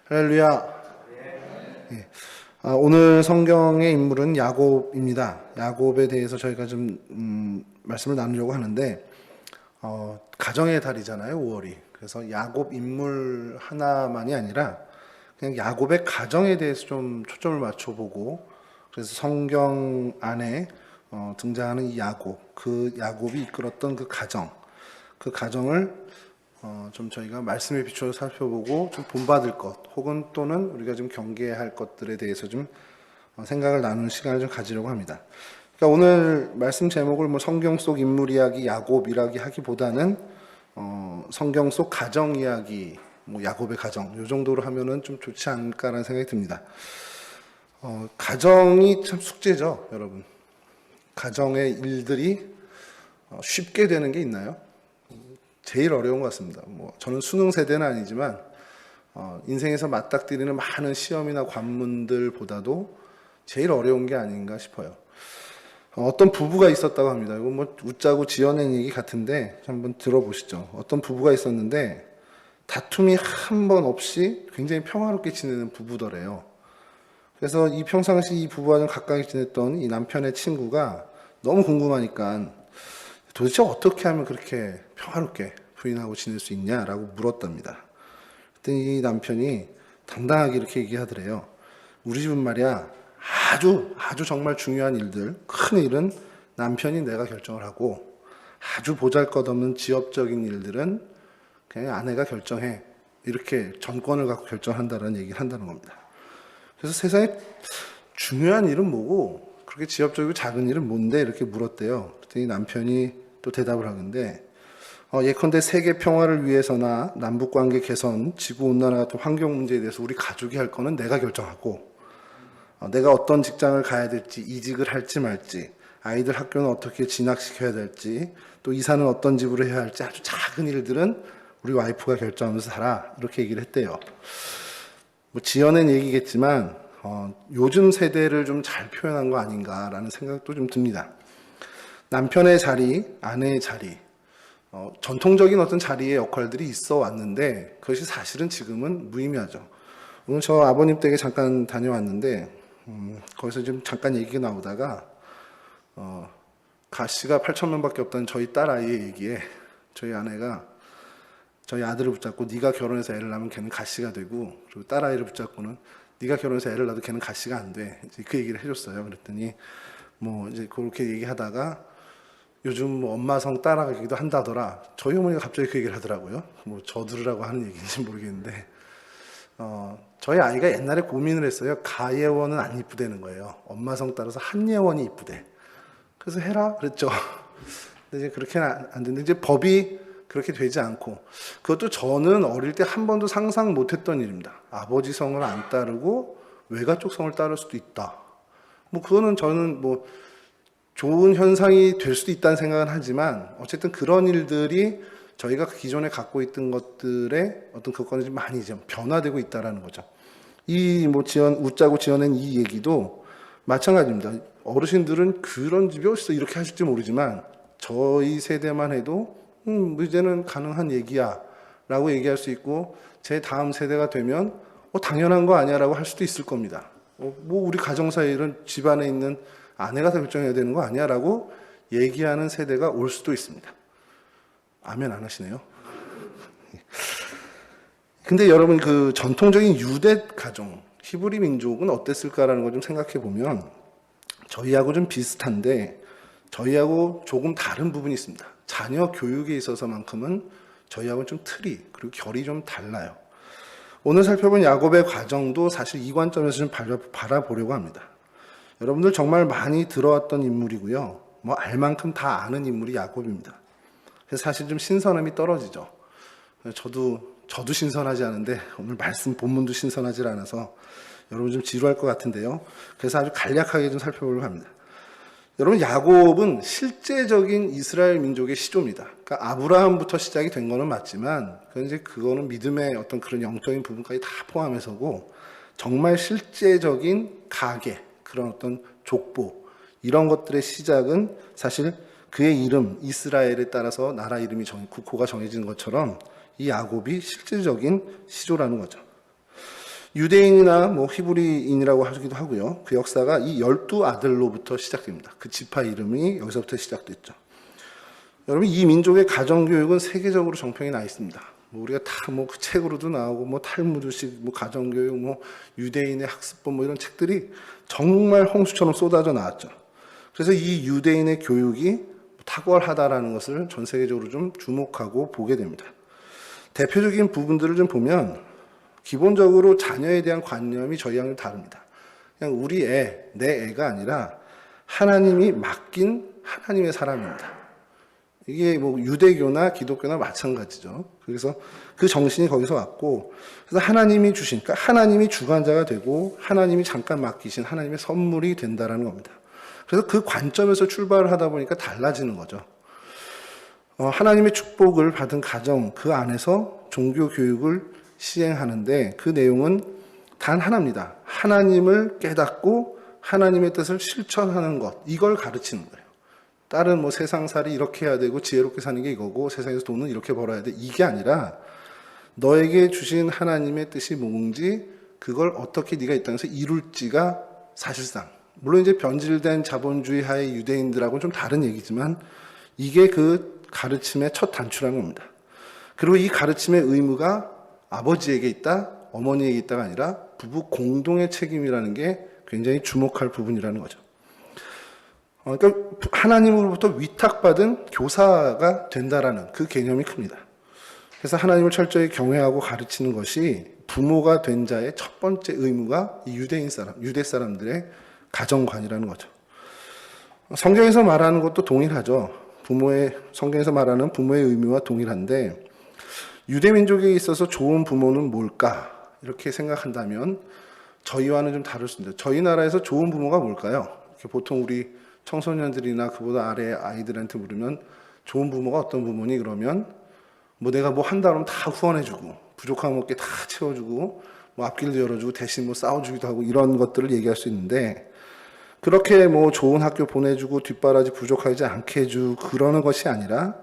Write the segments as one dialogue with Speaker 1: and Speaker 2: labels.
Speaker 1: 할렐루야. 예. 오늘 성경의 인물은 야곱입니다. 야곱에 대해서 저희가 좀 말씀을 나누려고 하는데 가정의 달이잖아요, 5월이. 그래서 야곱 인물 하나만이 아니라 그냥 야곱의 가정에 대해서 좀 초점을 맞춰보고, 그래서 성경 안에 등장하는 이 야곱, 그 야곱이 이끌었던 그 가정을 좀 저희가 말씀에 비추어서 살펴보고 좀 본받을 것, 혹은 또는 우리가 좀 경계할 것들에 대해서 좀 생각을 나누는 시간을 좀 가지려고 합니다. 그러니까 오늘 말씀 제목을 뭐 성경 속 인물 이야기, 야곱 이야기 하기보다는 성경 속 가정 이야기, 뭐 야곱의 가정, 이 정도로 하면은 좀 좋지 않을까라는 생각이 듭니다. 가정이 참 숙제죠, 여러분. 가정의 일들이 쉽게 되는 게 있나요? 제일 어려운 것 같습니다. 저는 수능 세대는 아니지만 인생에서 맞닥뜨리는 많은 시험이나 관문들보다도 제일 어려운 게 아닌가 싶어요. 어떤 부부가 있었다고 합니다. 이거 뭐 웃자고 지어낸 얘기 같은데 한번 들어보시죠. 어떤 부부가 있었는데 다툼이 한 번 없이 굉장히 평화롭게 지내는 부부더래요. 그래서 이 평상시 이 부부와 좀 가까이 지냈던 이 남편의 친구가 너무 궁금하니까 도대체 어떻게 하면 그렇게 평화롭게 부인하고 지낼 수 있냐라고 물었답니다. 그랬더니 이 남편이 당당하게 이렇게 얘기하더래요. 우리 집은 말이야, 아주 정말 중요한 일들, 큰 일은 남편이 내가 결정을 하고, 아주 보잘것없는 지엽적인 일들은 그냥 아내가 결정해. 이렇게 전권을 갖고 결정한다는 얘기를 한다는 겁니다. 그래서 세상에 중요한 일은 뭐고 그렇게 지엽적이고 작은 일은 뭔데 이렇게 물었대요. 그랬더니 남편이 또 대답을 하는데 예컨대 세계 평화를 위해서나 남북관계 개선, 지구온난화 같은 환경 문제에 대해서 우리 가족이 할 거는 내가 결정하고, 내가 어떤 직장을 가야 될지, 이직을 할지 말지, 아이들 학교는 어떻게 진학시켜야 될지, 또 이사는 어떤 집으로 해야 할지 아주 작은 일들은 우리 와이프가 결정하면서 살아, 이렇게 얘기를 했대요. 뭐 지어낸 얘기겠지만 요즘 세대를 좀 잘 표현한 거 아닌가라는 생각도 좀 듭니다. 남편의 자리, 아내의 자리, 전통적인 어떤 자리의 역할들이 있어 왔는데 그것이 사실은 지금은 무의미하죠. 오늘 저 아버님 댁에 잠깐 다녀왔는데 거기서 좀 잠깐 얘기가 나오다가 가씨가 8,000명밖에 없다는 저희 딸 아이의 얘기에 저희 아내가 저희 아들을 붙잡고 네가 결혼해서 애를 낳으면 걔는 가씨가 되고, 그리고 딸 아이를 붙잡고는 네가 결혼해서 애를 낳아도 걔는 가씨가 안 돼. 이제 그 얘기를 해줬어요. 그랬더니 뭐 이제 그렇게 얘기하다가 요즘 뭐 엄마성 따라가기도 한다더라. 저희 어머니가 갑자기 그 얘기를 하더라고요. 뭐 저 들으라고 하는 얘기인지 모르겠는데 저희 아이가 옛날에 고민을 했어요. 가예원은 안 이쁘다는 거예요. 엄마성 따라서 한예원이 이쁘대. 그래서 해라 그랬죠. 근데 이제 그렇게는 안 되는데 이제 법이 그렇게 되지 않고, 그것도 저는 어릴 때 한 번도 상상 못했던 일입니다. 아버지 성을 안 따르고 외가 쪽 성을 따를 수도 있다. 뭐 그거는 저는 뭐 좋은 현상이 될 수도 있다는 생각은 하지만 어쨌든 그런 일들이 저희가 기존에 갖고 있던 것들의 어떤 그것과는 좀 많이 좀 변화되고 있다라는 거죠. 이 뭐 웃자고 지어낸 이 얘기도 마찬가지입니다. 어르신들은 그런 집이 어디서 이렇게 하실지 모르지만 저희 세대만 해도 이제는 가능한 얘기야 라고 얘기할 수 있고, 제 다음 세대가 되면 당연한 거 아니야 라고 할 수도 있을 겁니다. 뭐 우리 가정사 일은 집안에 있는 아내가 다 결정해야 되는 거 아니야 라고 얘기하는 세대가 올 수도 있습니다. 아멘 안 하시네요. 근데 여러분, 그 전통적인 유대 가정, 히브리 민족은 어땠을까라는 걸 좀 생각해 보면 저희하고 좀 비슷한데 저희하고 조금 다른 부분이 있습니다. 자녀 교육에 있어서만큼은 저희하고는 좀 틀이, 그리고 결이 좀 달라요. 오늘 살펴본 야곱의 과정도 사실 이 관점에서 좀 바라보려고 합니다. 여러분들 정말 많이 들어왔던 인물이고요. 뭐 알만큼 다 아는 인물이 야곱입니다. 그래서 사실 좀 신선함이 떨어지죠. 저도 신선하지 않은데 오늘 말씀 본문도 신선하지 않아서 여러분 좀 지루할 것 같은데요. 그래서 아주 간략하게 좀 살펴보려고 합니다. 여러분, 야곱은 실제적인 이스라엘 민족의 시조입니다. 그러니까 아브라함부터 시작이 된 거는 맞지만 그거는 믿음의 어떤 그런 영적인 부분까지 다 포함해서고, 정말 실제적인 가계, 그런 어떤 족보, 이런 것들의 시작은 사실 그의 이름 이스라엘에 따라서 나라 이름이 국호가 정해지는 것처럼 이 야곱이 실질적인 시조라는 거죠. 유대인이나 뭐 히브리인이라고 하기도 하고요. 그 역사가 이 12아들로부터 시작됩니다. 그 지파 이름이 여기서부터 시작됐죠. 여러분, 이 민족의 가정교육은 세계적으로 정평이 나 있습니다. 뭐 우리가 다 뭐 그 책으로도 나오고 뭐 탈무드식 뭐 가정교육 뭐 유대인의 학습법 뭐 이런 책들이 정말 홍수처럼 쏟아져 나왔죠. 그래서 이 유대인의 교육이 탁월하다라는 것을 전 세계적으로 좀 주목하고 보게 됩니다. 대표적인 부분들을 좀 보면 기본적으로 자녀에 대한 관념이 저희랑은 다릅니다. 그냥 우리 애, 내 애가 아니라 하나님이 맡긴 하나님의 사람입니다. 이게 뭐 유대교나 기독교나 마찬가지죠. 그래서 그 정신이 거기서 왔고, 그래서 하나님이 주신, 그러니까 하나님이 주관자가 되고 하나님이 잠깐 맡기신 하나님의 선물이 된다라는 겁니다. 그래서 그 관점에서 출발을 하다 보니까 달라지는 거죠. 하나님의 축복을 받은 가정, 그 안에서 종교 교육을 시행하는데 그 내용은 단 하나입니다. 하나님을 깨닫고 하나님의 뜻을 실천하는 것, 이걸 가르치는 거예요. 다른 뭐 세상살이 이렇게 해야 되고 지혜롭게 사는 게 이거고 세상에서 돈은 이렇게 벌어야 돼, 이게 아니라 너에게 주신 하나님의 뜻이 뭔지, 그걸 어떻게 네가 이 땅에서 이룰지가 사실상, 물론 이제 변질된 자본주의 하의 유대인들하고는 좀 다른 얘기지만 이게 그 가르침의 첫 단추라는 겁니다. 그리고 이 가르침의 의무가 아버지에게 있다, 어머니에게 있다가 아니라 부부 공동의 책임이라는 게 굉장히 주목할 부분이라는 거죠. 그러니까 하나님으로부터 위탁받은 교사가 된다라는 그 개념이 큽니다. 그래서 하나님을 철저히 경외하고 가르치는 것이 부모가 된 자의 첫 번째 의무가 이 유대 사람들의 가정관이라는 거죠. 성경에서 말하는 것도 동일하죠. 성경에서 말하는 부모의 의무와 동일한데, 유대 민족에 있어서 좋은 부모는 뭘까? 이렇게 생각한다면 저희와는 좀 다를 수 있습니다. 저희 나라에서 좋은 부모가 뭘까요? 보통 우리 청소년들이나 그보다 아래 아이들한테 물으면 좋은 부모가 어떤 부모니? 그러면 뭐 내가 뭐 한다 그러면 다 후원해주고 부족한 거 먹게 다 채워주고 뭐 앞길도 열어주고 대신 뭐 싸워주기도 하고 이런 것들을 얘기할 수 있는데, 그렇게 뭐 좋은 학교 보내주고 뒷바라지 부족하지 않게 해주고 그러는 것이 아니라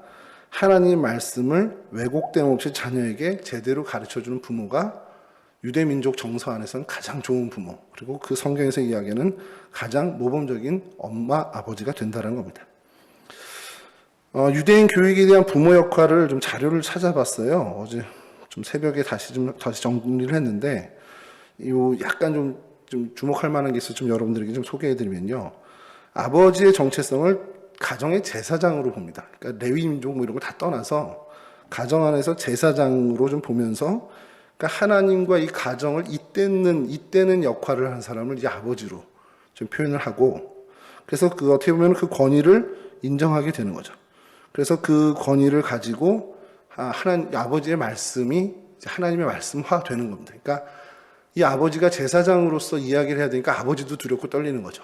Speaker 1: 하나님의 말씀을 왜곡됨 없이 자녀에게 제대로 가르쳐주는 부모가 유대민족 정서 안에서는 가장 좋은 부모, 그리고 그 성경에서 이야기하는 가장 모범적인 엄마, 아버지가 된다는 겁니다. 유대인 교육에 대한 부모 역할을 좀 자료를 찾아봤어요. 어제 좀 새벽에 다시 정리를 했는데, 약간 좀 주목할 만한 게 있어서 좀 여러분들에게 좀 소개해드리면요. 아버지의 정체성을 가정의 제사장으로 봅니다. 그러니까 레위민족 뭐 이런 거 다 떠나서 가정 안에서 제사장으로 좀 보면서, 그러니까 하나님과 이 가정을 잇대는 역할을 하는 사람을 이제 아버지로 좀 표현을 하고, 그래서 그 어떻게 보면 그 권위를 인정하게 되는 거죠. 그래서 그 권위를 가지고 아버지의 말씀이 하나님의 말씀화 되는 겁니다. 그러니까 이 아버지가 제사장으로서 이야기를 해야 되니까 아버지도 두렵고 떨리는 거죠.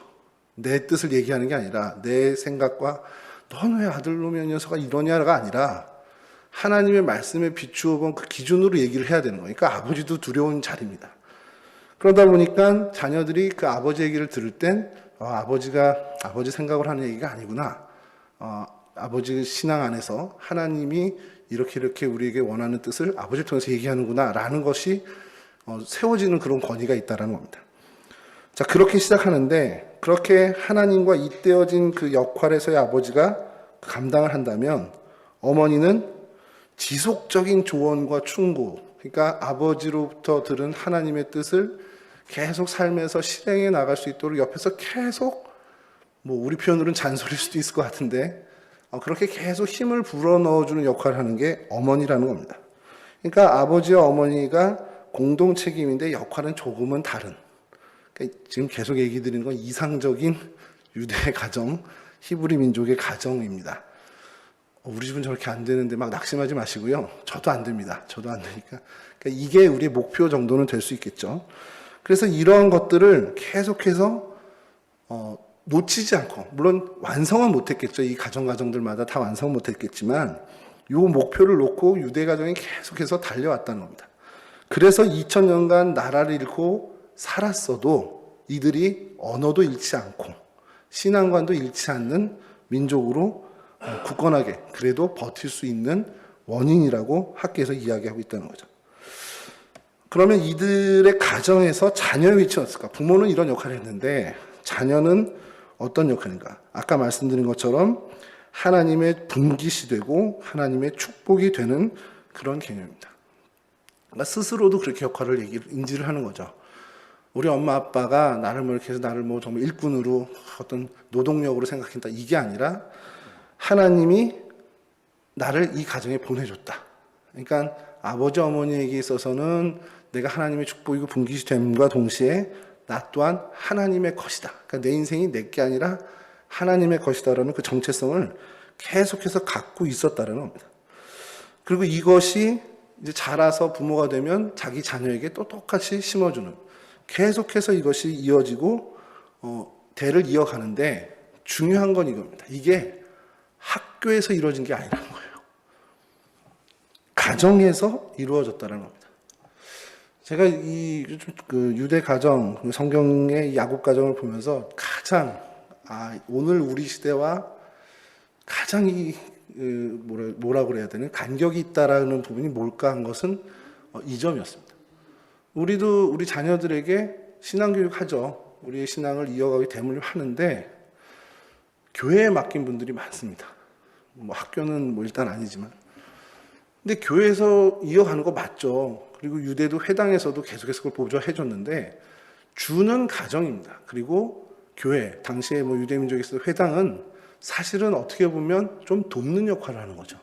Speaker 1: 내 뜻을 얘기하는 게 아니라 내 생각과 넌 왜 아들놈의 녀석아 이러냐가 아니라 하나님의 말씀에 비추어 본 그 기준으로 얘기를 해야 되는 거예요. 그러니까 아버지도 두려운 자리입니다. 그러다 보니까 자녀들이 그 아버지 얘기를 들을 땐 아버지가 아버지 생각을 하는 얘기가 아니구나. 아버지 신앙 안에서 하나님이 이렇게 우리에게 원하는 뜻을 아버지를 통해서 얘기하는구나 라는 것이 세워지는 그런 권위가 있다는 겁니다. 자, 그렇게 시작하는데, 그렇게 하나님과 잇대어진 그 역할에서의 아버지가 감당을 한다면 어머니는 지속적인 조언과 충고, 그러니까 아버지로부터 들은 하나님의 뜻을 계속 삶에서 실행해 나갈 수 있도록 옆에서 계속, 뭐 우리 표현으로는 잔소리일 수도 있을 것 같은데, 그렇게 계속 힘을 불어넣어주는 역할을 하는 게 어머니라는 겁니다. 그러니까 아버지와 어머니가 공동 책임인데 역할은 조금은 다른, 그러니까 지금 계속 얘기 드리는 건 이상적인 유대 가정, 히브리 민족의 가정입니다. 우리 집은 저렇게 안 되는데 막 낙심하지 마시고요. 저도 안 됩니다. 저도 안 되니까. 그러니까 이게 우리의 목표 정도는 될 수 있겠죠. 그래서 이러한 것들을 계속해서 놓치지 않고, 물론 완성은 못했겠죠. 이 가정들마다 다 완성 못했겠지만 이 목표를 놓고 유대 가정이 계속해서 달려왔다는 겁니다. 그래서 2000년간 나라를 잃고 살았어도 이들이 언어도 잃지 않고 신앙관도 잃지 않는 민족으로 굳건하게 그래도 버틸 수 있는 원인이라고 학계에서 이야기하고 있다는 거죠. 그러면 이들의 가정에서 자녀의 위치는 어떨까? 부모는 이런 역할을 했는데 자녀는 어떤 역할인가? 아까 말씀드린 것처럼 하나님의 분깃이 되고 하나님의 축복이 되는 그런 개념입니다. 그러니까 스스로도 그렇게 역할을 인지를 하는 거죠. 우리 엄마 아빠가 나를 뭐 이렇게 해서 나를 뭐 정말 일꾼으로 어떤 노동력으로 생각했다, 이게 아니라 하나님이 나를 이 가정에 보내줬다. 그러니까 아버지 어머니에게 있어서는 내가 하나님의 축복이고 분깃이 됨과 동시에 나 또한 하나님의 것이다. 그러니까 내 인생이 내게 아니라 하나님의 것이다라는 그 정체성을 계속해서 갖고 있었다는 겁니다. 그리고 이것이 이제 자라서 부모가 되면 자기 자녀에게 또 똑같이 심어주는, 계속해서 이것이 이어지고 대를 이어가는데 중요한 건 이겁니다. 이게 학교에서 이루어진 게 아니라는 거예요. 가정에서 이루어졌다는 겁니다. 제가 그 유대 가정, 성경의 야곱 가정을 보면서 가장 오늘 우리 시대와 가장 뭐라 그래야 되나, 간격이 있다라는 부분이 뭘까 한 것은 이 점이었습니다. 우리도 우리 자녀들에게 신앙교육 하죠. 우리의 신앙을 이어가게 대물림을 하는데 교회에 맡긴 분들이 많습니다. 뭐 학교는 뭐 일단 아니지만, 근데 교회에서 이어가는 거 맞죠. 그리고 유대도 회당에서도 계속해서 그걸 보조해 줬는데 주는 가정입니다. 그리고 교회, 당시에 뭐 유대민족에 있어서 회당은 사실은 어떻게 보면 좀 돕는 역할을 하는 거죠.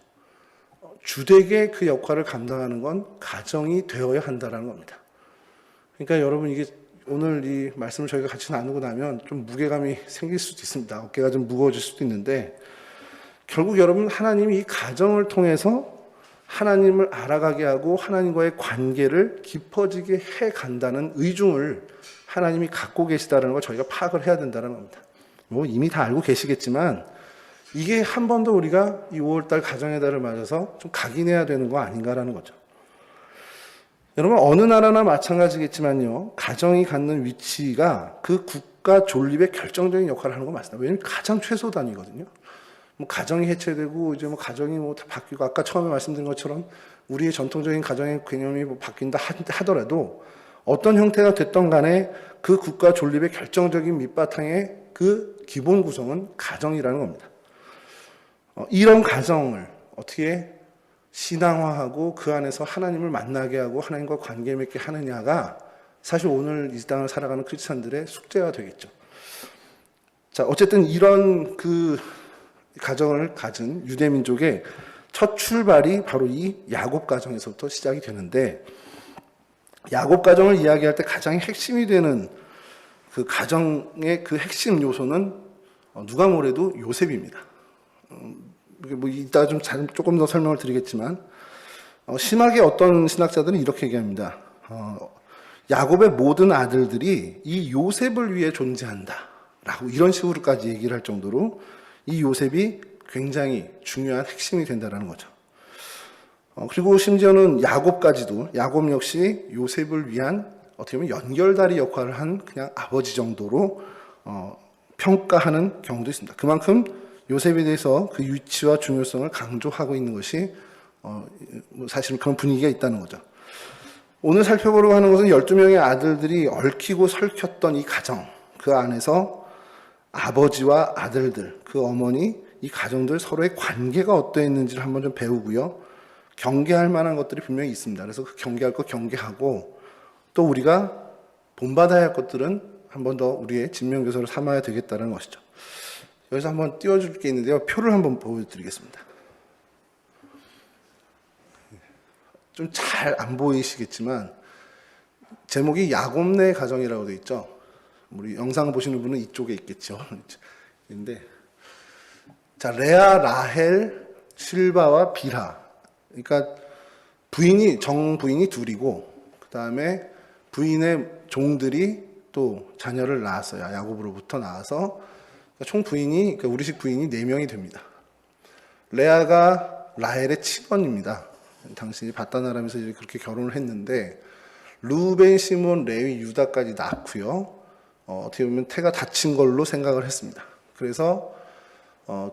Speaker 1: 주되게 그 역할을 감당하는 건 가정이 되어야 한다는 겁니다. 그러니까 여러분, 이게 오늘 이 말씀을 저희가 같이 나누고 나면 좀 무게감이 생길 수도 있습니다. 어깨가 좀 무거워질 수도 있는데, 결국 여러분, 하나님이 이 가정을 통해서 하나님을 알아가게 하고 하나님과의 관계를 깊어지게 해간다는 의중을 하나님이 갖고 계시다는 걸 저희가 파악을 해야 된다는 겁니다. 뭐 이미 다 알고 계시겠지만 이게 한 번 더 우리가 이 5월달 가정의 달을 맞아서 좀 각인해야 되는 거 아닌가라는 거죠. 여러분, 어느 나라나 마찬가지겠지만요, 가정이 갖는 위치가 그 국가 존립의 결정적인 역할을 하는 거 맞습니다. 왜냐하면 가장 최소 단위거든요. 뭐 가정이 해체되고 이제 뭐 가정이 뭐 다 바뀌고, 아까 처음에 말씀드린 것처럼 우리의 전통적인 가정의 개념이 뭐 바뀐다 하더라도 어떤 형태가 됐던 간에 그 국가 존립의 결정적인 밑바탕의 그 기본 구성은 가정이라는 겁니다. 이런 가정을 어떻게 신앙화하고 그 안에서 하나님을 만나게 하고 하나님과 관계 맺게 하느냐가 사실 오늘 이 땅을 살아가는 크리스찬들의 숙제가 되겠죠. 자, 어쨌든 이런 그 가정을 가진 유대민족의 첫 출발이 바로 이 야곱 가정에서부터 시작이 되는데, 야곱 가정을 이야기할 때 가장 핵심이 되는 그 가정의 그 핵심 요소는 누가 뭐래도 요셉입니다. 뭐 이따 조금 더 설명을 드리겠지만, 심하게 어떤 신학자들은 이렇게 얘기합니다. 야곱의 모든 아들들이 이 요셉을 위해 존재한다 라고 이런 식으로까지 얘기를 할 정도로 이 요셉이 굉장히 중요한 핵심이 된다는 거죠. 그리고 심지어는 야곱까지도, 야곱 역시 요셉을 위한 어떻게 보면 연결다리 역할을 한 그냥 아버지 정도로 평가하는 경우도 있습니다. 그만큼 요셉에 대해서 그 위치와 중요성을 강조하고 있는 것이 사실은 그런 분위기가 있다는 거죠. 오늘 살펴보려고 하는 것은 12명의 아들들이 얽히고 설켰던 이 가정, 그 안에서 아버지와 아들들, 그 어머니, 이 가정들 서로의 관계가 어떠했는지를 한번 좀 배우고요. 경계할 만한 것들이 분명히 있습니다. 그래서 그 경계할 거 경계하고, 또 우리가 본받아야 할 것들은 한 번 더 우리의 진명교사로 삼아야 되겠다는 것이죠. 여기서 한번 띄워줄 게 있는데요. 표를 한번 보여드리겠습니다. 좀 잘 안 보이시겠지만 제목이 야곱네 가정이라고 되어 있죠. 우리 영상 보시는 분은 이쪽에 있겠죠. 근데 자, 레아, 라헬, 실바와 빌하. 그러니까 정부인이 둘이고, 그 다음에 부인의 종들이 또 자녀를 낳았어요. 야곱으로부터 낳아서 총 부인이, 그러니까 우리식 부인이 4명이 됩니다. 레아가 라헬의 친언입니다. 당신이 바다나람에서 그렇게 결혼을 했는데, 루벤, 시몬, 레위, 유다까지 낳고요. 어떻게 보면 태가 다친 걸로 생각을 했습니다. 그래서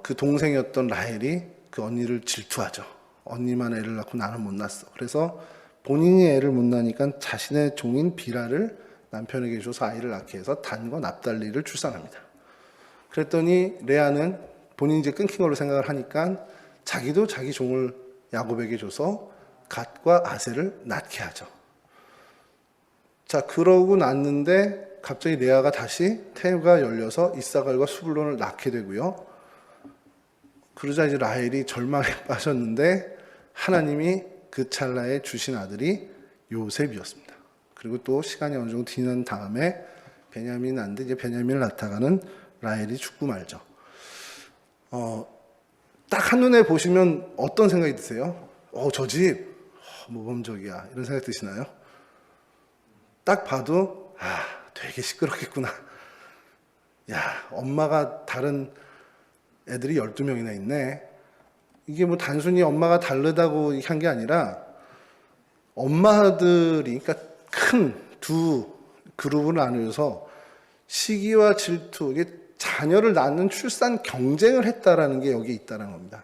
Speaker 1: 그 동생이었던 라헬이 그 언니를 질투하죠. 언니만 애를 낳고 나는 못 낳았어. 그래서 본인이 애를 못 낳으니까 자신의 종인 비라를 남편에게 줘서 아이를 낳게 해서 단과 납달리를 출산합니다. 그랬더니 레아는 본인이 이제 끊긴 걸로 생각을 하니까 자기도 자기 종을 야곱에게 줘서 갓과 아셀을 낳게 하죠. 자, 그러고 났는데 갑자기 레아가 다시 태가 열려서 이사갈과 수블론을 낳게 되고요. 그러자 이제 라헬이 절망에 빠졌는데 하나님이 그 찰나에 주신 아들이 요셉이었습니다. 그리고 또 시간이 어느 정도 지난 다음에 베냐민이 낳는데 이제 베냐민을 낳다가는 라헬이 죽고 말죠. 딱 한눈에 보시면 어떤 생각이 드세요? 저 집 모범적이야 이런 생각 드시나요? 딱 봐도 되게 시끄럽겠구나. 야, 엄마가 다른 애들이 12명이나 있네. 이게 뭐 단순히 엄마가 다르다고 한 게 아니라 엄마들이 그러니까 큰 두 그룹을 나누어서 시기와 질투, 이게 자녀를 낳는 출산 경쟁을 했다라는 게 여기에 있다는 겁니다.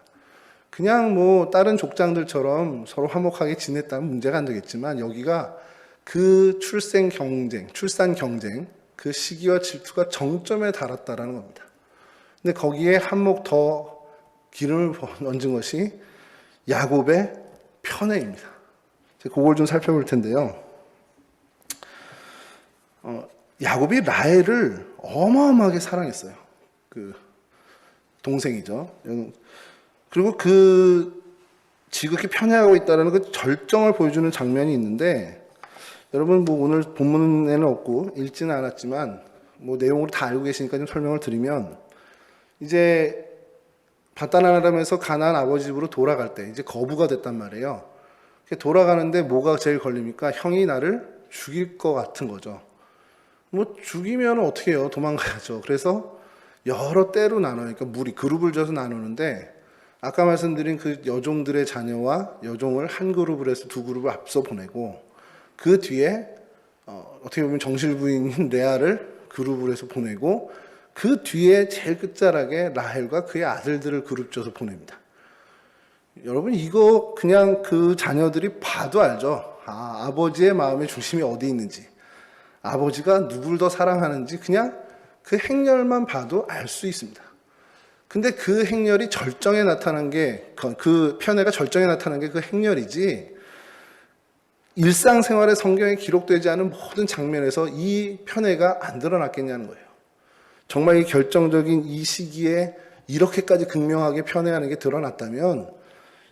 Speaker 1: 그냥 뭐 다른 족장들처럼 서로 화목하게 지냈다면 문제가 안 되겠지만 여기가 그 출산 경쟁, 그 시기와 질투가 정점에 달았다라는 겁니다. 근데 거기에 한몫 더 기름을 얹은 것이 야곱의 편애입니다. 그걸 좀 살펴볼 텐데요. 야곱이 라헬을 어마어마하게 사랑했어요. 그 동생이죠. 그리고 그 지극히 편애하고 있다는 그 절정을 보여주는 장면이 있는데 여러분 뭐 오늘 본문에는 없고 읽지는 않았지만 뭐 내용을 다 알고 계시니까 좀 설명을 드리면 이제 바다나람에서 가나안 아버지 집으로 돌아갈 때 이제 거부가 됐단 말이에요. 돌아가는데 뭐가 제일 걸립니까? 형이 나를 죽일 것 같은 거죠. 뭐 죽이면 어떻게 해요? 도망가야죠. 그래서 여러 때로 나눠요. 그러니까 그룹을 져서 나누는데 아까 말씀드린 그 여종들의 자녀와 여종을 한 그룹을 해서 두 그룹을 앞서 보내고 그 뒤에 어떻게 보면 정실부인인 레아를 그룹을 해서 보내고 그 뒤에 제일 끝자락에 라헬과 그의 아들들을 그룹 져서 보냅니다. 여러분 이거 그냥 그 자녀들이 봐도 알죠. 아버지의 마음의 중심이 어디 있는지, 아버지가 누굴 더 사랑하는지 그냥 그 행렬만 봐도 알 수 있습니다. 근데 그 행렬이 절정에 나타난 게, 그 편애가 절정에 나타난 게 그 행렬이지 일상생활의 성경에 기록되지 않은 모든 장면에서 이 편애가 안 드러났겠냐는 거예요. 정말 이 결정적인 이 시기에 이렇게까지 극명하게 편애하는 게 드러났다면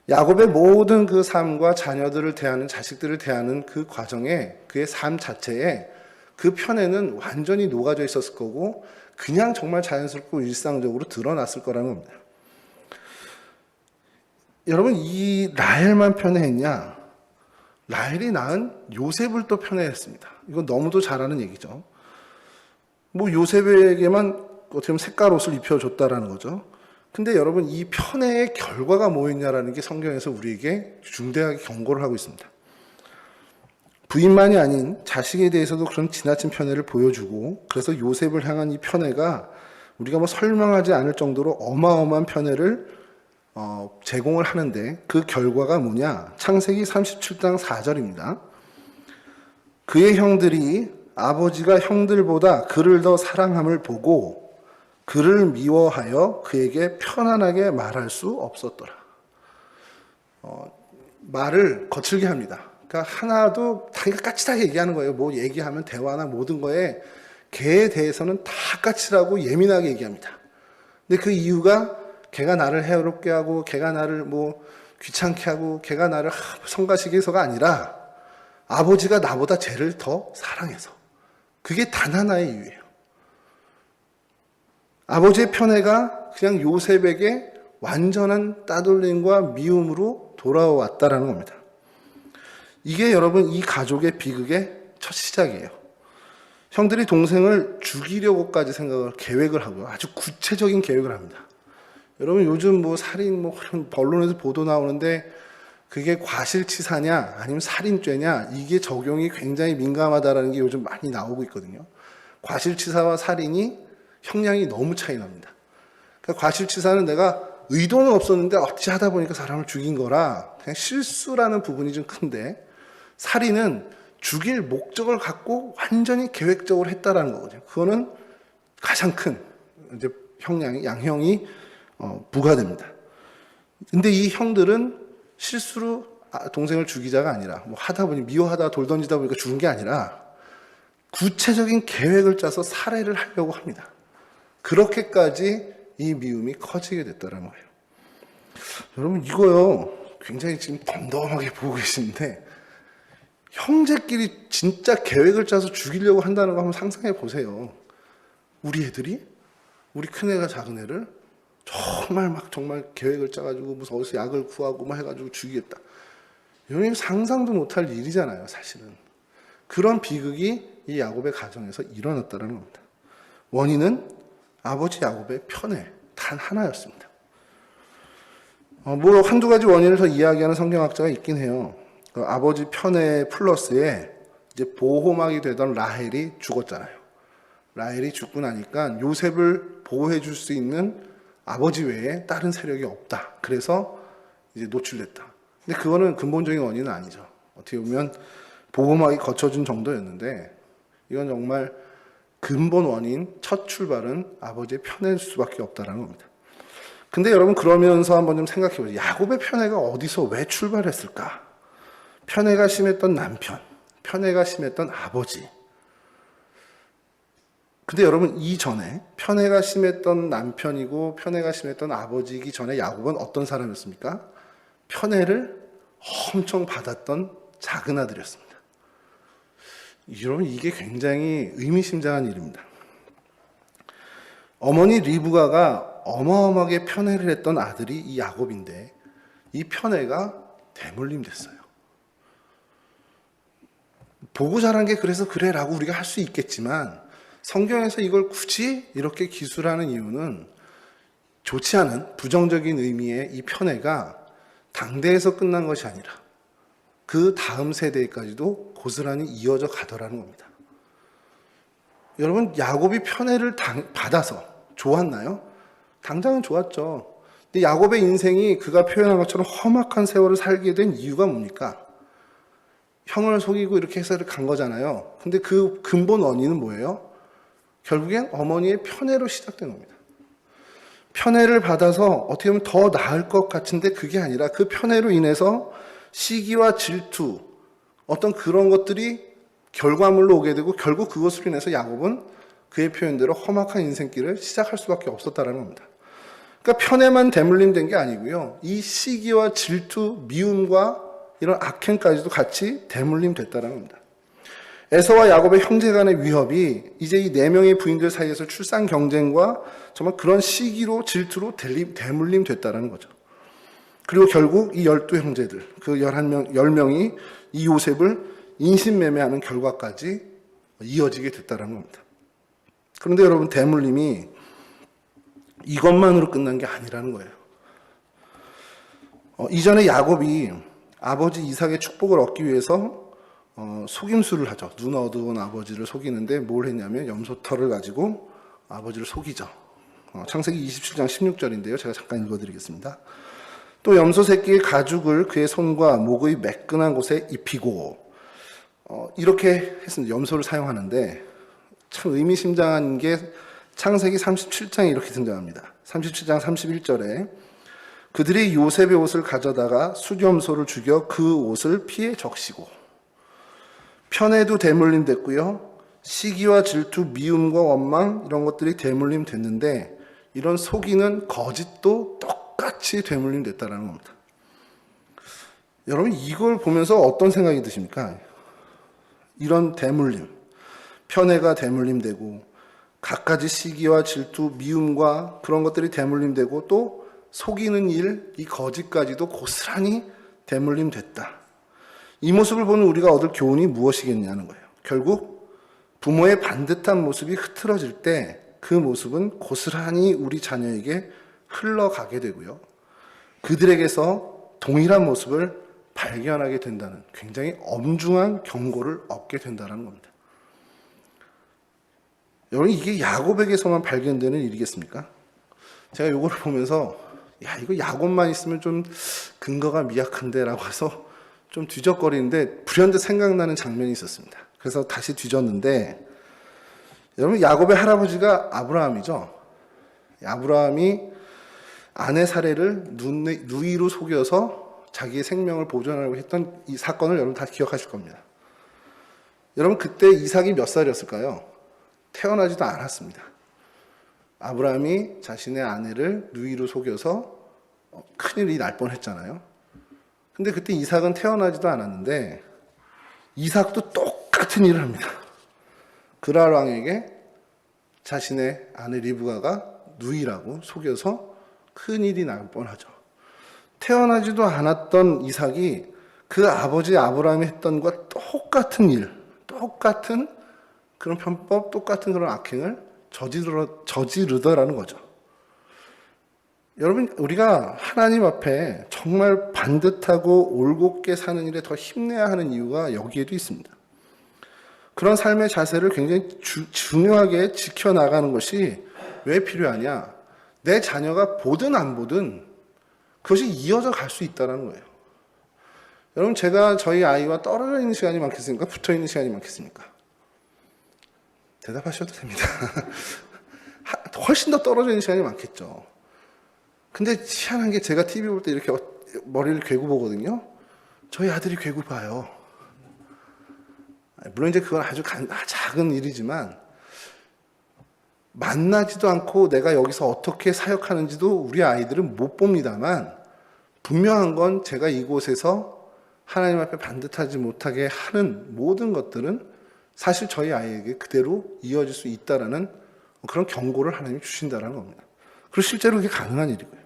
Speaker 1: 야곱의 모든 그 삶과 자녀들을 대하는, 자식들을 대하는 그 과정에, 그의 삶 자체에 그 편애는 완전히 녹아져 있었을 거고 그냥 정말 자연스럽고 일상적으로 드러났을 거라는 겁니다. 여러분 이 라헬만 편애했냐? 라헬이 낳은 요셉을 또 편애했습니다. 이건 너무도 잘 아는 얘기죠. 뭐 요셉에게만 어떻게 보면 색깔 옷을 입혀줬다라는 거죠. 근데 여러분 이 편애의 결과가 뭐였냐라는 게 성경에서 우리에게 중대하게 경고를 하고 있습니다. 부인만이 아닌 자식에 대해서도 그런 지나친 편애를 보여주고 그래서 요셉을 향한 이 편애가 우리가 뭐 설명하지 않을 정도로 어마어마한 편애를 제공을 하는데 그 결과가 뭐냐? 창세기 37장 4절입니다. 그의 형들이 아버지가 형들보다 그를 더 사랑함을 보고 그를 미워하여 그에게 편안하게 말할 수 없었더라. 말을 거칠게 합니다. 그러니까 하나도 자기가 까칠하게 얘기하는 거예요. 뭐 얘기하면 대화나 모든 거에 걔에 대해서는 다 까칠하고 예민하게 얘기합니다. 근데 그 이유가 걔가 나를 해롭게 하고 걔가 나를 뭐 귀찮게 하고 걔가 나를 성가시게 해서가 아니라 아버지가 나보다 쟤를 더 사랑해서. 그게 단 하나의 이유예요. 아버지의 편애가 그냥 요셉에게 완전한 따돌림과 미움으로 돌아왔다라는 겁니다. 이게 여러분 이 가족의 비극의 첫 시작이에요. 형들이 동생을 죽이려고까지 계획을 하고요. 아주 구체적인 계획을 합니다. 여러분 요즘 뭐 살인 뭐 언론에서 보도 나오는데 그게 과실치사냐 아니면 살인죄냐 이게 적용이 굉장히 민감하다라는 게 요즘 많이 나오고 있거든요. 과실치사와 살인이 형량이 너무 차이 납니다. 그러니까 과실치사는 내가 의도는 없었는데 어찌 하다 보니까 사람을 죽인 거라 그냥 실수라는 부분이 좀 큰데 살인은 죽일 목적을 갖고 완전히 계획적으로 했다라는 거거든요. 그거는 가장 큰 이제 양형이 부과됩니다. 근데 이 형들은 실수로 동생을 죽이자가 아니라 뭐 하다 보니 미워하다 돌 던지다 보니까 죽은 게 아니라 구체적인 계획을 짜서 살해를 하려고 합니다. 그렇게까지 이 미움이 커지게 됐다는 거예요. 여러분 이거요 굉장히 지금 덤덤하게 보고 계시는데 형제끼리 진짜 계획을 짜서 죽이려고 한다는 거 한번 상상해 보세요. 우리 애들이 우리 큰애가 작은애를 정말 계획을 짜가지고 무슨 어디서 약을 구하고 뭐 해가지고 죽이겠다. 여러분 상상도 못할 일이잖아요, 사실은. 그런 비극이 이 야곱의 가정에서 일어났다는 겁니다. 원인은 아버지 야곱의 편애 단 하나였습니다. 뭐 한두 가지 원인을 더 이야기하는 성경학자가 있긴 해요. 그 아버지 편애 플러스에 이제 보호막이 되던 라헬이 죽었잖아요. 라헬이 죽고 나니까 요셉을 보호해 줄 수 있는 아버지 외에 다른 세력이 없다. 그래서 이제 노출됐다. 근데 그거는 근본적인 원인은 아니죠. 어떻게 보면 보호막이 거쳐준 정도였는데 이건 정말 근본 원인, 첫 출발은 아버지의 편애일 수밖에 없다는 겁니다. 근데 여러분 그러면서 한번 좀 생각해 보세요. 야곱의 편애가 어디서 왜 출발했을까? 편애가 심했던 남편, 편애가 심했던 아버지. 근데 여러분 이전에 편애가 심했던 남편이고 편애가 심했던 아버지이기 전에 야곱은 어떤 사람이었습니까? 편애를 엄청 받았던 작은 아들이었습니다. 여러분 이게 굉장히 의미심장한 일입니다. 어머니 리브가가 어마어마하게 편애를 했던 아들이 이 야곱인데 이 편애가 대물림 됐어요. 보고 자란 게 그래서 그래라고 우리가 할 수 있겠지만 성경에서 이걸 굳이 이렇게 기술하는 이유는 좋지 않은 부정적인 의미의 이 편애가 당대에서 끝난 것이 아니라 그 다음 세대까지도 고스란히 이어져 가더라는 겁니다. 여러분 야곱이 편애를 받아서 좋았나요? 당장은 좋았죠. 근데 야곱의 인생이 그가 표현한 것처럼 험악한 세월을 살게 된 이유가 뭡니까? 형을 속이고 이렇게 해서 간 거잖아요. 근데 그 근본 원인은 뭐예요? 결국엔 어머니의 편애로 시작된 겁니다. 편애를 받아서 어떻게 보면 더 나을 것 같은데 그게 아니라 그 편애로 인해서 시기와 질투, 어떤 그런 것들이 결과물로 오게 되고 결국 그것으로 인해서 야곱은 그의 표현대로 험악한 인생길을 시작할 수밖에 없었다는 겁니다. 그러니까 편애만 대물림된 게 아니고요. 이 시기와 질투, 미움과 이런 악행까지도 같이 대물림됐다는 겁니다. 에서와 야곱의 형제 간의 위협이 이제 이 4명의 부인들 사이에서 출산 경쟁과 정말 그런 시기로 질투로 대물림됐다는 거죠. 그리고 결국 이 12형제들, 그 10명이 이 요셉을 인신매매하는 결과까지 이어지게 됐다는 겁니다. 그런데 여러분 대물림이 이것만으로 끝난 게 아니라는 거예요. 이전에 야곱이 아버지 이삭의 축복을 얻기 위해서 속임수를 하죠. 눈 어두운 아버지를 속이는데 뭘 했냐면 염소털을 가지고 아버지를 속이죠. 창세기 27장 16절인데요. 제가 잠깐 읽어드리겠습니다. 또 염소 새끼의 가죽을 그의 손과 목의 매끈한 곳에 입히고 이렇게 했습니다. 염소를 사용하는데 참 의미심장한 게 창세기 37장에 이렇게 등장합니다. 37장 31절에 그들이 요셉의 옷을 가져다가 숫염소를 죽여 그 옷을 피해 적시고 편애도 대물림 됐고요. 시기와 질투, 미움과 원망 이런 것들이 대물림 됐는데 이런 속이는 거짓도 똑같이 대물림 됐다는 겁니다. 여러분 이걸 보면서 어떤 생각이 드십니까? 이런 대물림, 편애가 대물림되고 갖가지 시기와 질투, 미움과 그런 것들이 대물림되고 또 속이는 일, 이 거짓까지도 고스란히 대물림됐다. 이 모습을 보는 우리가 얻을 교훈이 무엇이겠냐는 거예요. 결국 부모의 반듯한 모습이 흐트러질 때 그 모습은 고스란히 우리 자녀에게 흘러가게 되고요. 그들에게서 동일한 모습을 발견하게 된다는 굉장히 엄중한 경고를 얻게 된다는 겁니다. 여러분 이게 야곱에게서만 발견되는 일이겠습니까? 제가 이걸 보면서 이거 야곱만 있으면 좀 근거가 미약한데 라고 해서 좀 뒤적거리는데 불현듯 생각나는 장면이 있었습니다. 그래서 다시 뒤졌는데, 여러분 야곱의 할아버지가 아브라함이죠. 아브라함이 아내 사례를 누이로 속여서 자기의 생명을 보존하려고 했던 이 사건을 여러분 다 기억하실 겁니다. 여러분 그때 이삭이 몇 살이었을까요? 태어나지도 않았습니다. 아브라함이 자신의 아내를 누이로 속여서 큰일이 날 뻔했잖아요. 근데 그때 이삭은 태어나지도 않았는데 이삭도 똑같은 일을 합니다. 그랄 왕에게 자신의 아내 리브가가 누이라고 속여서 큰일이 날 뻔하죠. 태어나지도 않았던 이삭이 그 아버지 아브라함이 했던 것과 똑같은 일, 똑같은 그런 편법, 똑같은 그런 악행을 저지르더라는 거죠. 여러분, 우리가 하나님 앞에 정말 반듯하고 올곧게 사는 일에 더 힘내야 하는 이유가 여기에도 있습니다. 그런 삶의 자세를 굉장히 중요하게 지켜나가는 것이 왜 필요하냐? 내 자녀가 보든 안 보든 그것이 이어져 갈 수 있다는 거예요. 여러분, 제가 저희 아이와 떨어져 있는 시간이 많겠습니까? 붙어 있는 시간이 많겠습니까? 대답하셔도 됩니다. 훨씬 더 떨어져 있는 시간이 많겠죠. 근데 희한한 게 제가 TV 볼 때 이렇게 머리를 괴고 보거든요. 저희 아들이 괴고 봐요. 물론 이제 그건 아주 작은 일이지만 만나지도 않고 내가 여기서 어떻게 사역하는지도 우리 아이들은 못 봅니다만 분명한 건 제가 이곳에서 하나님 앞에 반듯하지 못하게 하는 모든 것들은 사실 저희 아이에게 그대로 이어질 수 있다라는 그런 경고를 하나님이 주신다는 겁니다. 그리고 실제로 그게 가능한 일이고요.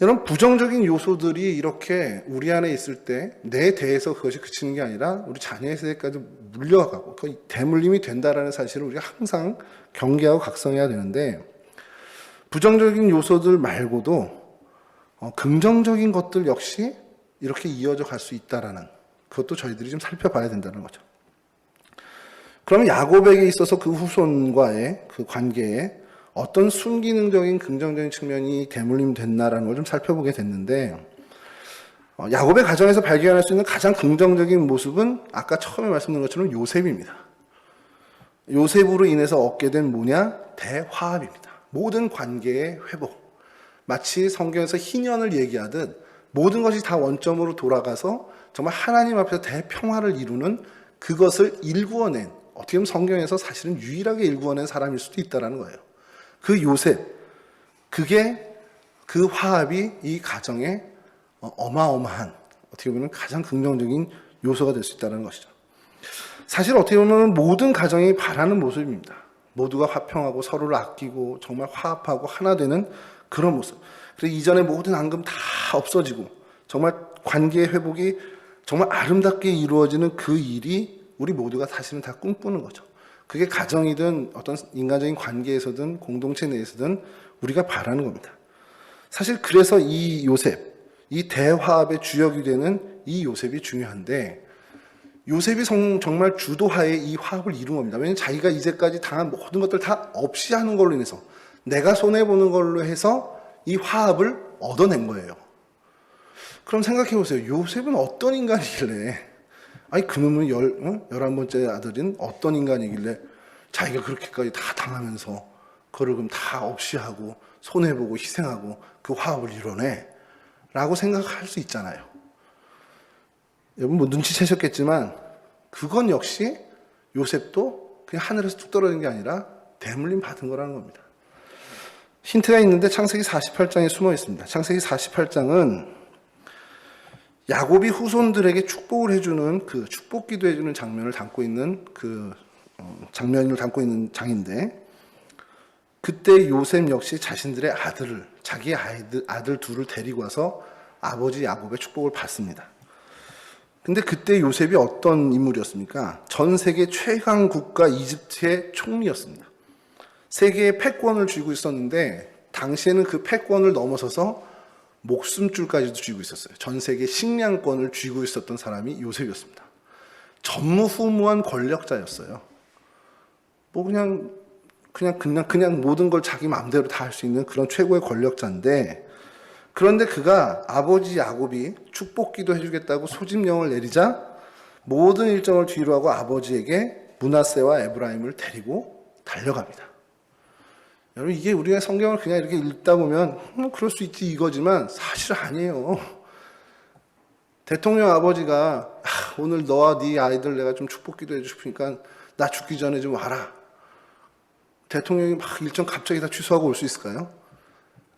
Speaker 1: 여러분, 부정적인 요소들이 이렇게 우리 안에 있을 때 내 대해서 그것이 그치는 게 아니라 우리 자녀의 세대까지 물려가고 거의 대물림이 된다라는 사실을 우리가 항상 경계하고 각성해야 되는데, 부정적인 요소들 말고도 긍정적인 것들 역시 이렇게 이어져 갈 수 있다라는 그것도 저희들이 좀 살펴봐야 된다는 거죠. 그러면 야곱에게 있어서 그 후손과의 그 관계에 어떤 순기능적인 긍정적인 측면이 대물림 됐나라는 걸 좀 살펴보게 됐는데, 야곱의 가정에서 발견할 수 있는 가장 긍정적인 모습은 아까 처음에 말씀드린 것처럼 요셉입니다. 요셉으로 인해서 얻게 된 뭐냐? 대화합입니다. 모든 관계의 회복. 마치 성경에서 희년을 얘기하듯 모든 것이 다 원점으로 돌아가서 정말 하나님 앞에서 대평화를 이루는 그것을 일구어낸, 어떻게 보면 성경에서 사실은 유일하게 일구어낸 사람일 수도 있다는 거예요. 그 요셉, 그 화합이 이 가정에 어마어마한, 어떻게 보면 가장 긍정적인 요소가 될 수 있다는 것이죠. 사실 어떻게 보면 모든 가정이 바라는 모습입니다. 모두가 화평하고 서로를 아끼고 정말 화합하고 하나 되는 그런 모습. 그래서 이전의 모든 앙금 다 없어지고 정말 관계의 회복이 정말 아름답게 이루어지는 그 일이 우리 모두가 사실은 다 꿈꾸는 거죠. 그게 가정이든 어떤 인간적인 관계에서든 공동체 내에서든 우리가 바라는 겁니다. 사실 그래서 이 요셉, 이 대화합의 주역이 되는 이 요셉이 중요한데, 요셉이 정말 주도하에 이 화합을 이룬 겁니다. 왜냐하면 자기가 이제까지 당한 모든 것들 다 없이 하는 걸로 인해서, 내가 손해보는 걸로 해서 이 화합을 얻어낸 거예요. 그럼 생각해 보세요. 요셉은 어떤 인간이길래, 아니 그놈은 11번째 아들인 어떤 인간이길래 자기가 그렇게까지 다 당하면서 그걸 그럼 다 없이 하고 손해보고 희생하고 그 화합을 이뤄내? 라고 생각할 수 있잖아요. 여러분 뭐 눈치채셨겠지만 그건 역시 요셉도 그냥 하늘에서 뚝 떨어진 게 아니라 대물림 받은 거라는 겁니다. 힌트가 있는데 창세기 48장에 숨어 있습니다. 창세기 48장은 야곱이 후손들에게 축복을 해주는 그 축복기도 해주는 장면을 담고 있는 장면을 담고 있는 장인데, 그때 요셉 역시 자신들의 자기의 아들 둘을 데리고 와서 아버지 야곱의 축복을 받습니다. 근데 그때 요셉이 어떤 인물이었습니까? 전 세계 최강 국가 이집트의 총리였습니다. 세계의 패권을 쥐고 있었는데 당시에는 그 패권을 넘어서서 목숨줄까지도 쥐고 있었어요. 전 세계 식량권을 쥐고 있었던 사람이 요셉이었습니다. 전무후무한 권력자였어요. 뭐 그냥 모든 걸 자기 마음대로 다 할 수 있는 그런 최고의 권력자인데, 그런데 그가 아버지 야곱이 축복기도 해주겠다고 소집령을 내리자 모든 일정을 뒤로 하고 아버지에게 므낫세와 에브라임을 데리고 달려갑니다. 여러분, 이게 우리가 성경을 그냥 이렇게 읽다 보면 그럴 수 있지 이거지만 사실 아니에요. 대통령 아버지가 오늘 너와 네 아이들 내가 좀 축복기도 해주니까 나 죽기 전에 좀 와라. 대통령이 막 일정 갑자기 다 취소하고 올 수 있을까요?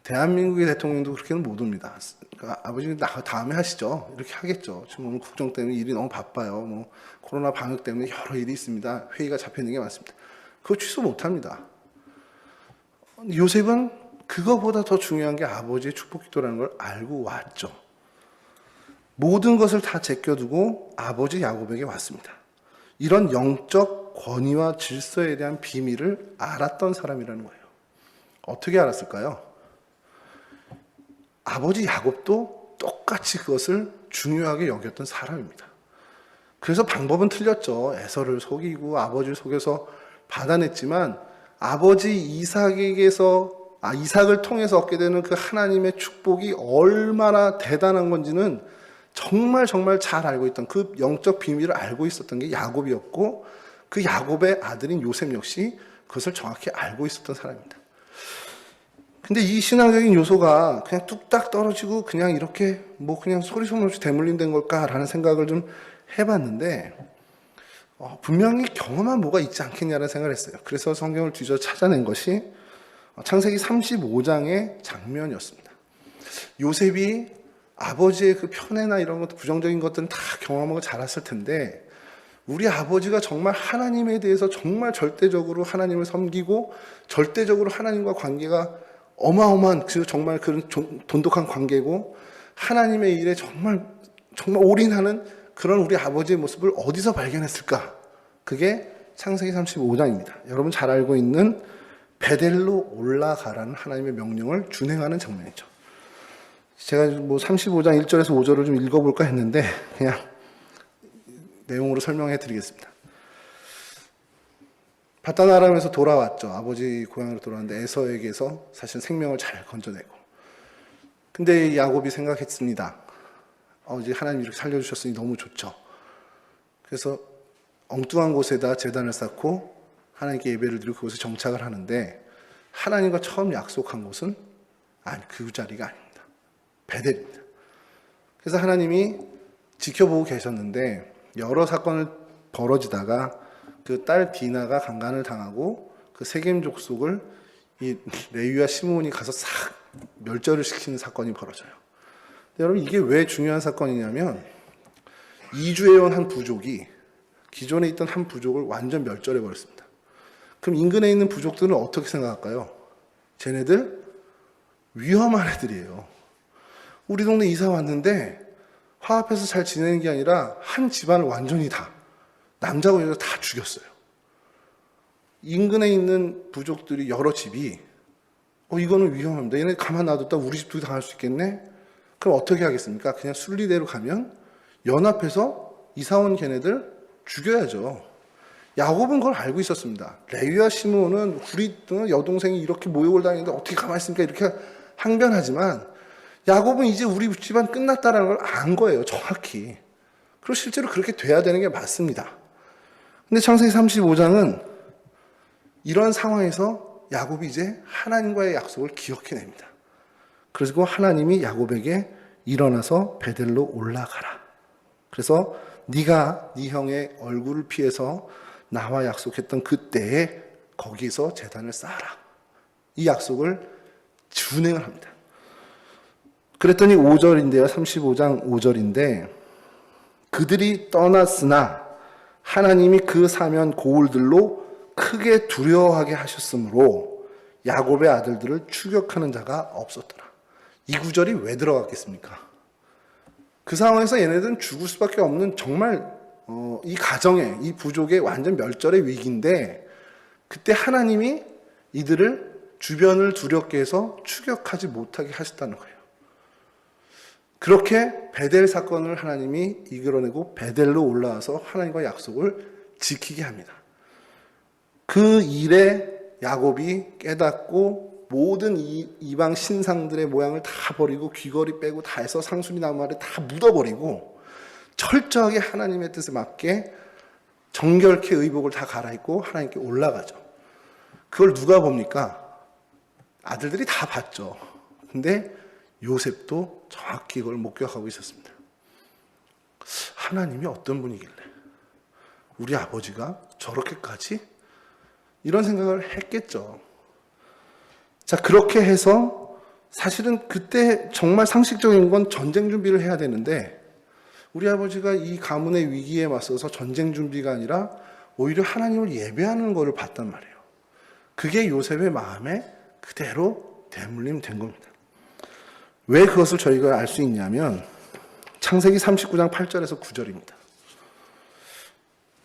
Speaker 1: 대한민국의 대통령도 그렇게는 못 옵니다. 그러니까 아버지는 다음에 하시죠. 이렇게 하겠죠. 지금 오늘 국정 때문에 일이 너무 바빠요. 뭐 코로나 방역 때문에 여러 일이 있습니다. 회의가 잡혀 있는 게 많습니다. 그거 취소 못 합니다. 요셉은 그거보다 더 중요한 게 아버지의 축복기도라는 걸 알고 왔죠. 모든 것을 다 제껴두고 아버지 야곱에게 왔습니다. 이런 영적 권위와 질서에 대한 비밀을 알았던 사람이라는 거예요. 어떻게 알았을까요? 아버지 야곱도 똑같이 그것을 중요하게 여겼던 사람입니다. 그래서 방법은 틀렸죠. 에서를 속이고 아버지를 속여서 받아냈지만 아버지 이삭을 통해서 얻게 되는 그 하나님의 축복이 얼마나 대단한 건지는 정말 잘 알고 있던, 그 영적 비밀을 알고 있었던 게 야곱이었고, 그 야곱의 아들인 요셉 역시 그것을 정확히 알고 있었던 사람입니다. 근데 이 신앙적인 요소가 그냥 뚝딱 떨어지고 그냥 이렇게 그냥 소리소문 없이 대물림된 걸까라는 생각을 좀 해봤는데, 분명히 경험한 뭐가 있지 않겠냐는 생각을 했어요. 그래서 성경을 뒤져 찾아낸 것이 창세기 35장의 장면이었습니다. 요셉이 아버지의 그 편애나 이런 것도 부정적인 것들은 다 경험하고 자랐을 텐데, 우리 아버지가 정말 하나님에 대해서 정말 절대적으로 하나님을 섬기고 절대적으로 하나님과 관계가 어마어마한 정말 그런 돈독한 관계고 하나님의 일에 정말 올인하는 그런 우리 아버지의 모습을 어디서 발견했을까? 그게 창세기 35장입니다. 여러분 잘 알고 있는 베델로 올라가라는 하나님의 명령을 준행하는 장면이죠. 제가 35장 1절에서 5절을 좀 읽어볼까 했는데 그냥 내용으로 설명해 드리겠습니다. 바단 아람에서 돌아왔죠. 아버지 고향으로 돌아왔는데 에서에게서 사실 생명을 잘 건져내고, 근데 야곱이 생각했습니다. 이제 하나님 이렇게 살려주셨으니 너무 좋죠. 그래서 엉뚱한 곳에다 제단을 쌓고 하나님께 예배를 드리고 그곳에 정착을 하는데, 하나님과 처음 약속한 곳은 그 자리가 아닙니다. 베델입니다. 그래서 하나님이 지켜보고 계셨는데 여러 사건을 벌어지다가 그 딸 디나가 강간을 당하고 그 세겜 족속을 이 레위와 시므온이 가서 싹 멸절을 시키는 사건이 벌어져요. 여러분, 이게 왜 중요한 사건이냐면 이주해온 한 부족이 기존에 있던 한 부족을 완전 멸절해 버렸습니다. 그럼 인근에 있는 부족들은 어떻게 생각할까요? 쟤네들 위험한 애들이에요. 우리 동네 이사 왔는데 화합해서 잘 지내는 게 아니라 한 집안을 완전히 다, 남자고 여자 다 죽였어요. 인근에 있는 부족들이 여러 집이 이거는 위험합니다. 얘네 가만 놔뒀다 우리 집도 당할 수 있겠네? 그럼 어떻게 하겠습니까? 그냥 순리대로 가면 연합해서 이사온 걔네들 죽여야죠. 야곱은 그걸 알고 있었습니다. 레위와 시므온은 우리 여동생이 이렇게 모욕을 당했는데 어떻게 가만히 있습니까? 이렇게 항변하지만 야곱은 이제 우리 집안 끝났다는 걸 안 거예요. 정확히. 그리고 실제로 그렇게 돼야 되는 게 맞습니다. 근데 창세기 35장은 이런 상황에서 야곱이 이제 하나님과의 약속을 기억해냅니다. 그리고 하나님이 야곱에게 일어나서 베델로 올라가라. 그래서 네가 네 형의 얼굴을 피해서 나와 약속했던 그때에 거기서 제단을 쌓아라. 이 약속을 준행을 합니다. 그랬더니 5절인데요. 35장 5절인데 그들이 떠났으나 하나님이 그 사면 고울들로 크게 두려워하게 하셨으므로 야곱의 아들들을 추격하는 자가 없었더라. 이 구절이 왜 들어갔겠습니까? 그 상황에서 얘네들은 죽을 수밖에 없는 정말 이 가정의, 이 부족의 완전 멸절의 위기인데 그때 하나님이 이들을 주변을 두렵게 해서 추격하지 못하게 하셨다는 거예요. 그렇게 베델 사건을 하나님이 이끌어내고 베델로 올라와서 하나님과 약속을 지키게 합니다. 그 일에 야곱이 깨닫고 모든 이방 신상들의 모양을 다 버리고 귀걸이 빼고 다 해서 상수리 나무 아래 다 묻어버리고 철저하게 하나님의 뜻에 맞게 정결케 의복을 다 갈아입고 하나님께 올라가죠. 그걸 누가 봅니까? 아들들이 다 봤죠. 근데 요셉도 정확히 이걸 목격하고 있었습니다. 하나님이 어떤 분이길래 우리 아버지가 저렇게까지? 이런 생각을 했겠죠. 자, 그렇게 해서 사실은 그때 정말 상식적인 건 전쟁 준비를 해야 되는데 우리 아버지가 이 가문의 위기에 맞서서 전쟁 준비가 아니라 오히려 하나님을 예배하는 것을 봤단 말이에요. 그게 요셉의 마음에 그대로 대물림 된 겁니다. 왜 그것을 저희가 알 수 있냐면 창세기 39장 8절에서 9절입니다.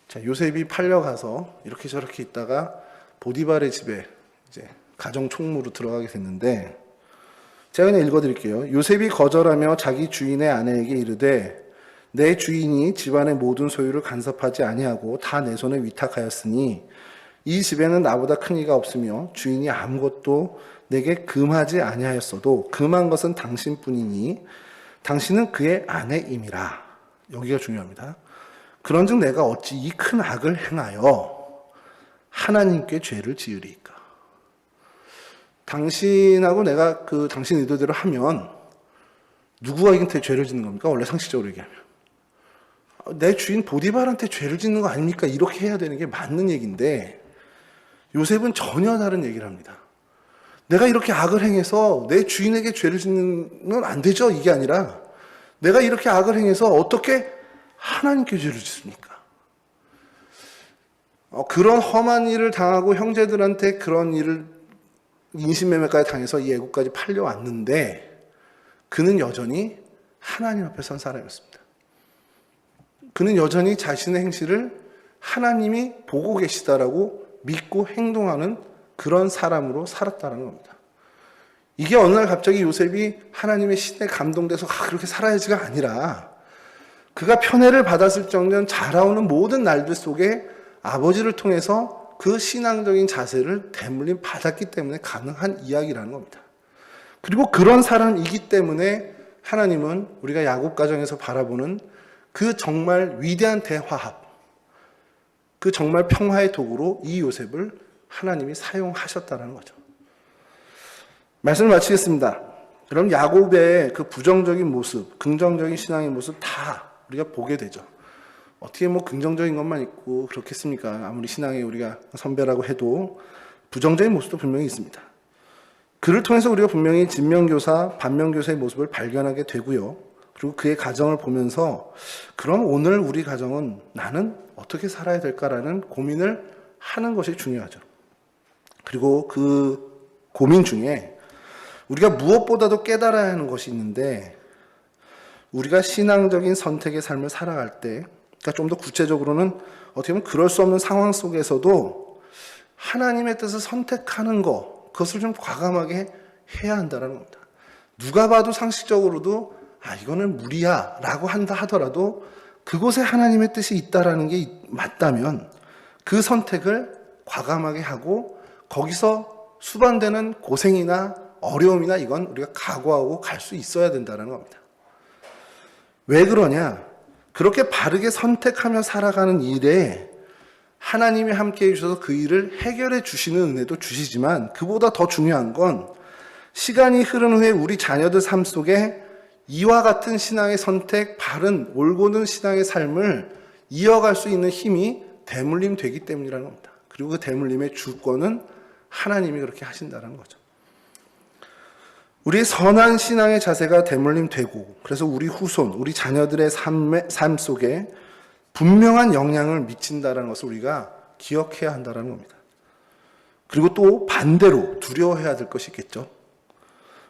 Speaker 1: 자, 요셉이 팔려가서 이렇게 저렇게 있다가 보디발의 집에 이제 가정 총무로 들어가게 됐는데 제가 그냥 읽어드릴게요. 요셉이 거절하며 자기 주인의 아내에게 이르되 내 주인이 집안의 모든 소유를 간섭하지 아니하고 다 내 손에 위탁하였으니 이 집에는 나보다 큰 이가 없으며 주인이 아무것도 내게 금하지 아니하였어도 금한 것은 당신뿐이니 당신은 그의 아내임이라. 여기가 중요합니다. 그런즉 내가 어찌 이 큰 악을 행하여 하나님께 죄를 지으리이까. 당신하고 내가 당신 의도대로 하면 누구가 이한테 죄를 짓는 겁니까? 원래 상식적으로 얘기하면 내 주인 보디발한테 죄를 짓는 거 아닙니까? 이렇게 해야 되는 게 맞는 얘기인데 요셉은 전혀 다른 얘기를 합니다. 내가 이렇게 악을 행해서 내 주인에게 죄를 짓는 건 안 되죠. 이게 아니라 내가 이렇게 악을 행해서 어떻게 하나님께 죄를 짓습니까? 그런 험한 일을 당하고 형제들한테 그런 일을 인신매매까지 당해서 이 애국까지 팔려왔는데 그는 여전히 하나님 앞에 선 사람이었습니다. 그는 여전히 자신의 행실을 하나님이 보고 계시다라고 믿고 행동하는 그런 사람으로 살았다는 겁니다. 이게 어느 날 갑자기 요셉이 하나님의 신에 감동돼서 그렇게 살아야지가 아니라 그가 편애를 받았을 정도는 자라오는 모든 날들 속에 아버지를 통해서 그 신앙적인 자세를 대물림 받았기 때문에 가능한 이야기라는 겁니다. 그리고 그런 사람이기 때문에 하나님은 우리가 야곱 가정에서 바라보는 그 정말 위대한 대화합, 그 정말 평화의 도구로 이 요셉을 하나님이 사용하셨다는 거죠. 말씀을 마치겠습니다. 그럼 야곱의 그 부정적인 모습, 긍정적인 신앙의 모습 다 우리가 보게 되죠. 어떻게 긍정적인 것만 있고 그렇겠습니까? 아무리 신앙에 우리가 선배라고 해도 부정적인 모습도 분명히 있습니다. 그를 통해서 우리가 분명히 진명교사, 반면교사의 모습을 발견하게 되고요. 그리고 그의 가정을 보면서 그럼 오늘 우리 가정은 나는 어떻게 살아야 될까라는 고민을 하는 것이 중요하죠. 그리고 그 고민 중에 우리가 무엇보다도 깨달아야 하는 것이 있는데 우리가 신앙적인 선택의 삶을 살아갈 때 그러니까 좀 더 구체적으로는 어떻게 보면 그럴 수 없는 상황 속에서도 하나님의 뜻을 선택하는 것 그것을 좀 과감하게 해야 한다는 겁니다. 누가 봐도 상식적으로도 이거는 무리야 라고 한다 하더라도 그곳에 하나님의 뜻이 있다라는 게 맞다면 그 선택을 과감하게 하고 거기서 수반되는 고생이나 어려움이나 이건 우리가 각오하고 갈 수 있어야 된다는 겁니다. 왜 그러냐? 그렇게 바르게 선택하며 살아가는 일에 하나님이 함께해 주셔서 그 일을 해결해 주시는 은혜도 주시지만 그보다 더 중요한 건 시간이 흐른 후에 우리 자녀들 삶 속에 이와 같은 신앙의 선택, 바른 올곧은 신앙의 삶을 이어갈 수 있는 힘이 대물림 되기 때문이라는 겁니다. 그리고 그 대물림의 주권은 하나님이 그렇게 하신다는 거죠. 우리의 선한 신앙의 자세가 대물림 되고 그래서 우리 후손, 우리 자녀들의 삶 속에 분명한 영향을 미친다는 것을 우리가 기억해야 한다는 겁니다. 그리고 또 반대로 두려워해야 될 것이 있겠죠.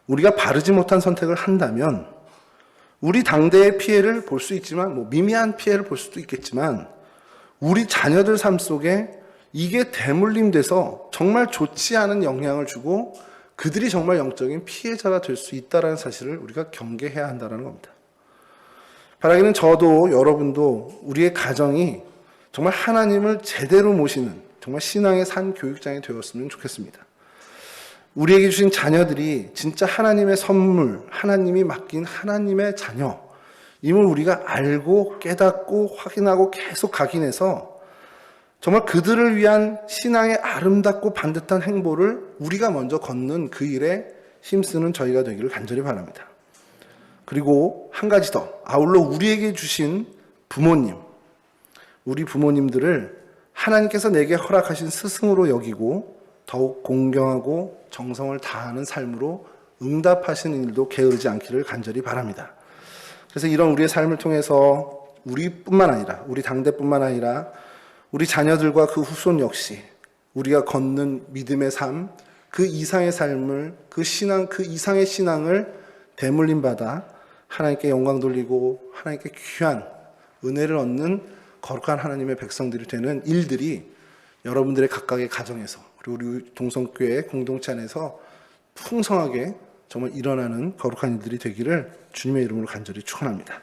Speaker 1: 우리가 바르지 못한 선택을 한다면 우리 당대의 피해를 볼 수 있지만 미미한 피해를 볼 수도 있겠지만 우리 자녀들 삶 속에 이게 대물림돼서 정말 좋지 않은 영향을 주고 그들이 정말 영적인 피해자가 될 수 있다는 사실을 우리가 경계해야 한다는 겁니다. 바라기는 저도 여러분도 우리의 가정이 정말 하나님을 제대로 모시는 정말 신앙의 산 교육장이 되었으면 좋겠습니다. 우리에게 주신 자녀들이 진짜 하나님의 선물, 하나님이 맡긴 하나님의 자녀, 임을 우리가 알고 깨닫고 확인하고 계속 각인해서 정말 그들을 위한 신앙의 아름답고 반듯한 행보를 우리가 먼저 걷는 그 일에 힘쓰는 저희가 되기를 간절히 바랍니다. 그리고 한 가지 더, 아울러 우리에게 주신 부모님, 우리 부모님들을 하나님께서 내게 허락하신 스승으로 여기고 더욱 공경하고 정성을 다하는 삶으로 응답하시는 일도 게으르지 않기를 간절히 바랍니다. 그래서 이런 우리의 삶을 통해서 우리뿐만 아니라, 우리 당대뿐만 아니라 우리 자녀들과 그 후손 역시 우리가 걷는 믿음의 삶, 그 이상의 삶을, 그 신앙, 그 이상의 신앙을 대물림 받아 하나님께 영광 돌리고 하나님께 귀한 은혜를 얻는 거룩한 하나님의 백성들이 되는 일들이 여러분들의 각각의 가정에서 그리고 우리 동성교회 공동체 안에서 풍성하게 정말 일어나는 거룩한 일들이 되기를 주님의 이름으로 간절히 축원합니다.